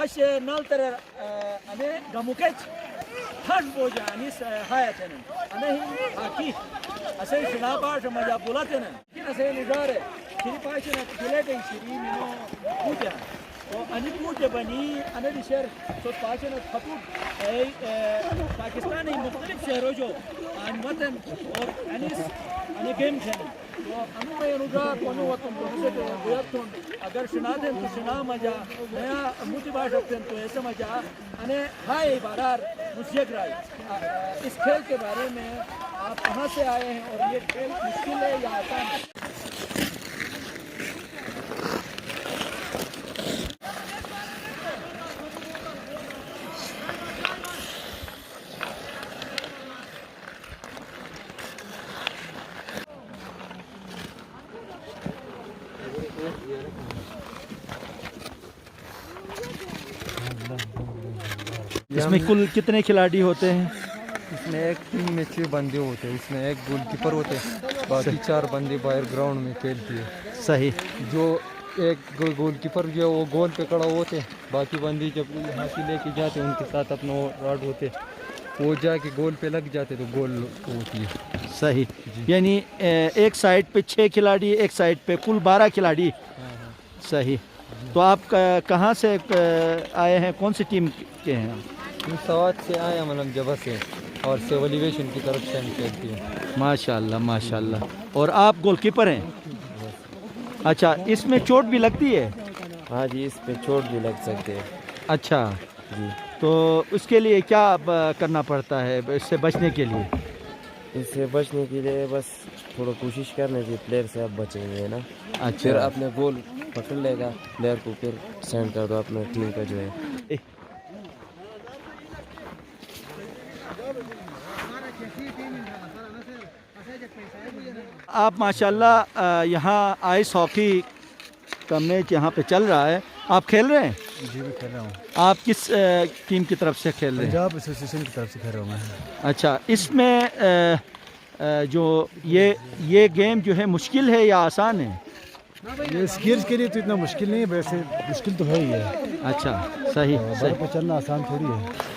اش نالتر ane gamukech thash boja anis hayatenen ane haki asay shinaba shamaja bulatenen kina say nigare kini paishena kilete shirini no puja तो अनि पूजे बनी अनदि शहर तो पाचन खतूब पाकिस्तान मुख्तलिफ शहरों जो अन वतन और अनिस अने गेम खेले तो अनु में अनुजा कोनो वतन तो से बुयतन अगर सुनादे तो सुना मजा नया मुझे बात तो ऐसे मजा अने हाय बारार मुझे कराई इस खेल के बारे में आप कहां से आए हैं और ये खेल मुश्किल है या आसान है इसमें कुल कितने खिलाड़ी होते हैं इसमें एक टीम में 6 बंदे होते हैं उसमें एक गोलकीपर होते हैं बाकी 4 बंदे बाहर ग्राउंड में खेलती है सही जो एक गोलकीपर जो वो गोल पे खड़ा होते हैं बाकी बंदे जब हाथी लेके जाते हैं उनके साथ अपना रॉड होते वो जाके गोल पे लग जाते तो गोल होती है सही यानी एक साइड पे 6 खिलाड़ी एक साइड पे कुल 12 खिलाड़ी सही तो आप कहाँ से आए हैं कौन सी टीम के हैं हम सवात से आए हैं मतलब जबा से और सिविल एविएशन की तरफ से हम खेलती हैं माशाल्लाह माशाल्लाह और आप गोलकीपर हैं अच्छा इसमें चोट भी लगती है हाँ जी इस पे चोट भी लग सकते हैं अच्छा जी तो उसके लिए क्या करना पड़ता है इससे बचने के लिए इससे बचने के लिए बस थोड़ा कोशिश करने की प्लेयर से आप बचेंगे ना अच्छा फिर अपने गोल पकड़ लेगा प्लेयर को फिर सेंड कर दो अपने टीम का जो है आप माशाल्लाह यहाँ आइस हॉकी का मैच यहाँ पे चल रहा है आप खेल रहे हैं जी मैं खेल रहा हूँ आप किस टीम की तरफ से खेल रहे हैं पंजाब एसोसिएशन की तरफ से खेल रहा हूँ मैं अच्छा इसमें जो ये गेम जो है मुश्किल है या आसान है ये स्किल्स के लिए तो इतना मुश्किल नहीं है वैसे मुश्किल तो है ही है अच्छा सही बर्फ पे चलना आसान थोड़ी है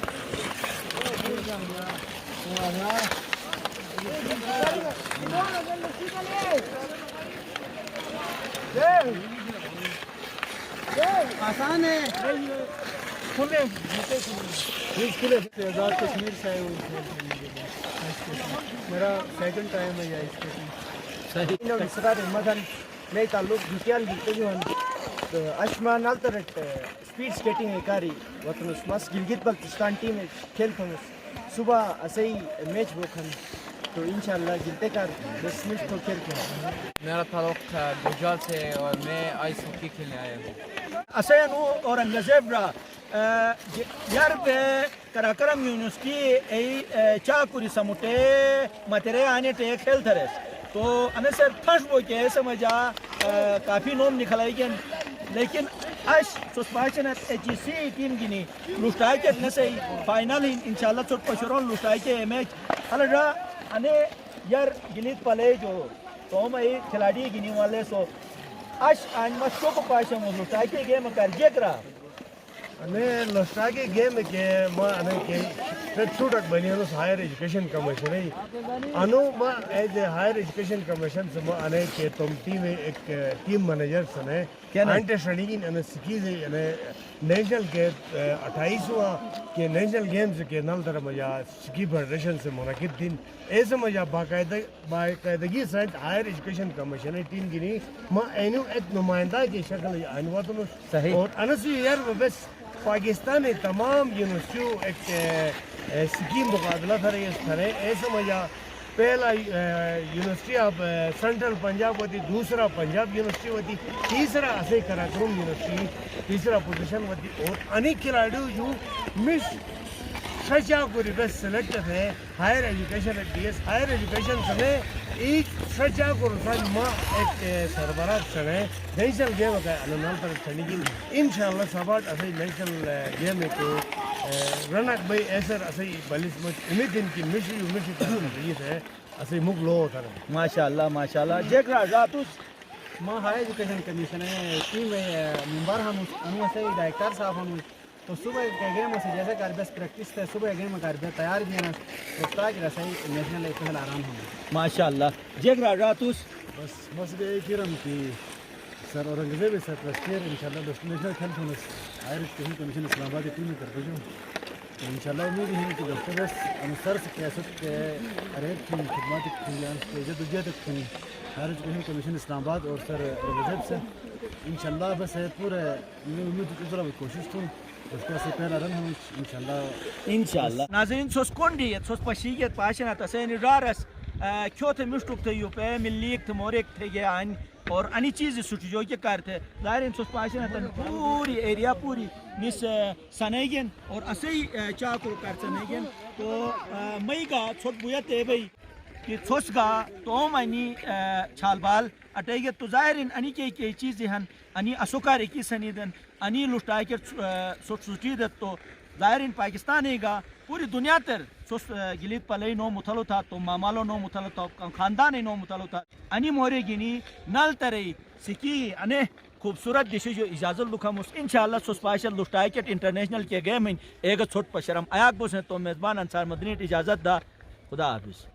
आसान है आज़ाद कश्मीर से आए हुए मेरा सेकंड टाइम है या इसके सही مثلا لقيت اللوك بيتيال بيتجوهن اشما نالترت سبيد سكيتنج كاري وطنس ماس جلجت بلتستان تيم खेलथंस सुबह ऐसे ही मैच बोखन तो इंशाल्लाह गिलते कर 10 मिनट तो खेल के मेरा ताल्लुक गुजरात से और मैं आइस हॉकी खेलने आया हूँ असयनु और अंगजेब्रा यार पे कराकरम यूनिवर्सिटी ए चाकुरी समुटे मतेरे आने टे खेल थरेस तो अने सर फर्स्ट वो के समझा काफी नोम निकलाई के लेकिन आज सोस्पाचन एचसी टीम गिनी लुटाई के न सही फाइनल इंशाल्लाह छोट पशरों लुटाई के मैच अलरा अने यार गिलित पले जो तो मैं खिलाड़ी गिनी वाले सो आज मस्को को पाशम लुटाई के गेम कर जेकरा अने लस्टाके गेम के म अने के ट्रूटक बनियानो हायर एजुकेशन कमीशन है अनु म एज ए हायर एजुकेशन कमीशन से म अने के तुम टीम एक टीम मैनेजर सने एंटे स्टडीगिन अने सिकीज अने नेशनल के 28वां के नेशनल गेम्स के नल तरह मजा सिकी फेडरेशन से मुनाकिब दिन ऐसे मजा बाकायदगी सहित हायर एजुकेशन कमीशन है टीम गिनी म एनु एक नुमाइंदा की शक्ल अनवतन सही और अनसु यार बस पाकिस्तान में तमाम यूनिवर्सिटियों एक स्कीम मुकाबला करे इस तरह ऐसे मजा पहला यूनिवर्सिटी ऑफ सेंट्रल पंजाब होती दूसरा पंजाब यूनिवर्सिटी होती तीसरा असे कराकरम यूनिवर्सिटी तीसरा पोजीशन होती और अनेक खिलाड़ी जो मिस सचा को रिवर्स सेलेक्ट है हायर एजुकेशन डीएस हायर एजुकेशन सने एक सचा को रुसान मां एक सरबराह सने नेशनल गेम का अननाल पर चलीगी इंशाल्लाह सबात असे नेशनल गेम को रनक भाई ऐसे असे बलिस में उम्मीद दिन की मिशी तरह है असे मुगलो होता है माशाल्लाह जेकरा जातुस ما हायर एजुकेशन कमीशन है टीम मेंबर हम अनु से डायरेक्टर साहब हम تو صبح کے گیم سے جیسے کر بس پریکٹس تھے صبح گیم کر بس تیار بھی ہیں تو تاکہ رسائی نیشنل پہل آرام ہوں ماشاءاللہ جگ راتوس بس مسئلہ كيرم في سر اورنگزیب سر تشکیر انشاءاللہ نیشنل کھیل تھونس آئرش کہیں کمیشن اسلام آباد ٹیم کر بجو انشاءاللہ امید ہے کہ دفتر بس ہم سر سے سیاست کے ریٹ کی خدمات کھیلیان کے جد تک کی خارج کہیں کمیشن اسلام آباد اور سر اورنگزیب سے انشاءاللہ بس ہے پورے امید اترا کوشش تھوں اس کا سے پہلا رن ہوں انشاءاللہ ناظرین سوس کونڈیت سوس پشیگیت پاشنا تسین رارس کھوتے مشتوک تھے یو پہ ملیک تھے مورک تھے یہ آن اور انی چیز سوچ جو کہ کرتے ظاہرین سوس پاشنا تن پوری ایریا پوری نس سنیگن اور اسی چاکو کر سنیگن تو مئی گا چھوٹ بویت ہے بھئی کہ تھوس گا تو منی چھال بال اٹیگت تو ظاہرین انی کے چیزیں ہن انی اسوکار کی سنیدن انی لٹائی کے سوٹ سوچیدت تو ظاہرین پاکستانی گا پوری دنیا تر سوس گلید پلئی نو متلو تھا تو مامالو نو متلو تھا خاندان نو متلو تھا انی مورے گینی نل ترئی سکی انے خوبصورت دشی جو اجازت لکھمس انشاءاللہ سوس پاشل لٹائی کے انٹرنیشنل کے گیم ایک چھوٹ پشرم ایاک بوس تو میزبان انصار مدنی اجازت دا خدا حافظ.